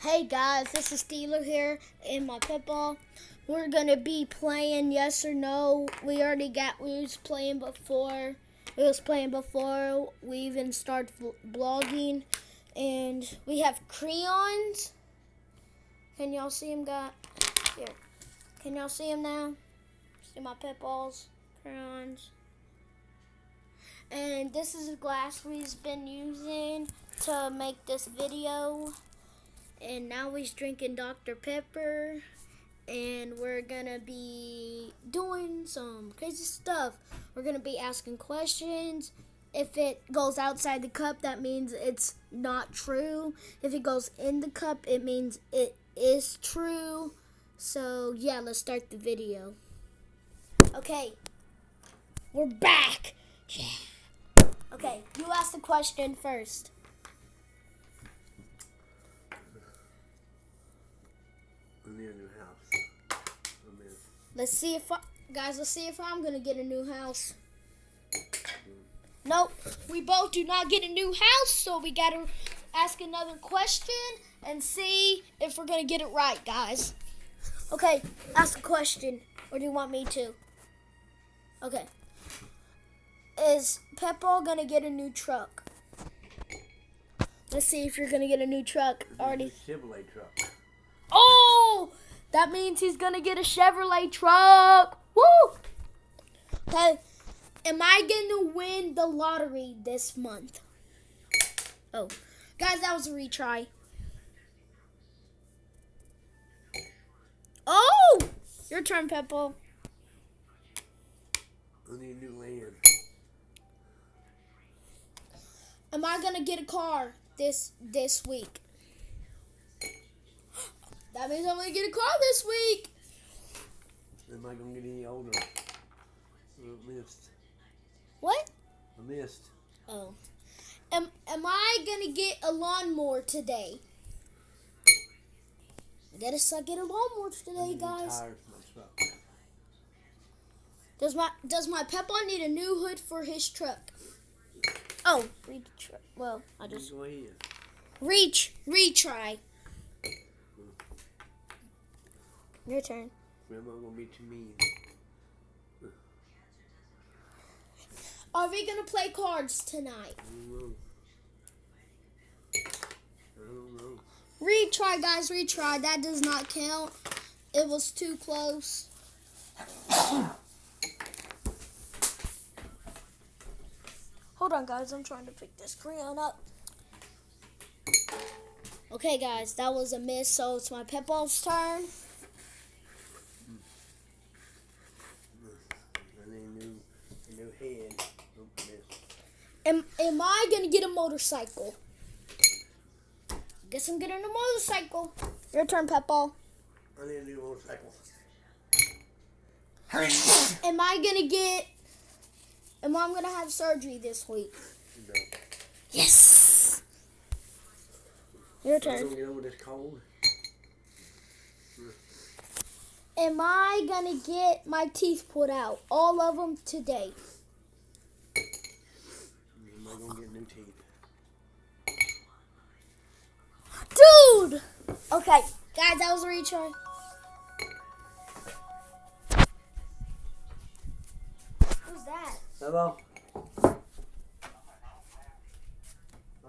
Hey guys, this is Steeler here in my pitball. We're gonna be playing yes or no. We was playing before. We even started blogging, and we have crayons. Can y'all see them, guys? Here. Can y'all see them now? See my pitballs, crayons. And this is the glass we've been using to make this video. And now he's drinking Dr. Pepper, and we're gonna be doing some crazy stuff. We're gonna be asking questions. If it goes outside the cup, that means it's not true. If it goes in the cup, it means it is true. So yeah, let's start the video. Okay, we're back. Yeah. Okay, you ask the question first. I need a new house. Let's see if I'm gonna get a new house. Nope, we both do not get a new house, so we gotta ask another question and see if we're gonna get it right, guys. Okay, ask a question, or do you want me to? Okay. Is Peppa gonna get a new truck? Let's see if you're gonna get a new truck. Already. Chevrolet truck. Oh, that means he's gonna get a Chevrolet truck. Woo! Okay, am I gonna win the lottery this month? Oh, guys, that was a retry. Oh, your turn, Peppa. I need new land. Am I gonna get a car this week? That means I'm gonna get a car this week. Am I gonna get any older? I missed. What? I missed. Oh. Am I gonna get a lawnmower today? I guess I get a lawnmower today, guys. Tires for my truck. Does my Peppa need a new hood for his truck? Oh, well, I just go ahead. retry. Your turn. Grandma gonna be too mean. Are we gonna play cards tonight? I don't know. Retry, guys, retry. That does not count. It was too close. Hold on, guys. I'm trying to pick this crayon up. Okay, guys, that was a miss, so it's my Peppa's turn. I need a new head. Oh, missed. Am I gonna get a motorcycle? Guess I'm getting a motorcycle. Your turn, Peppa. I need a new motorcycle. Am I gonna have surgery this week? No. Yes. Your I'm turn. gonna get over this cold. Am I gonna get my teeth pulled out? All of them today. Am I gonna get new teeth? Dude! Okay, guys, that was a retry. Who's that? Hello? Hi.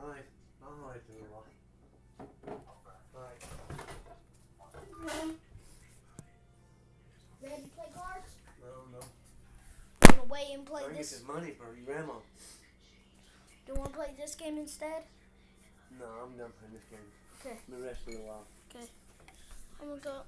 Hi, Hello. Hi. Ready to play cards? I don't know. I'm gonna wait and play I get this. some money for your grandma. Do you want to play this game instead? No, I'm done playing this game. Okay. The rest of the while. Okay. I'm gonna go.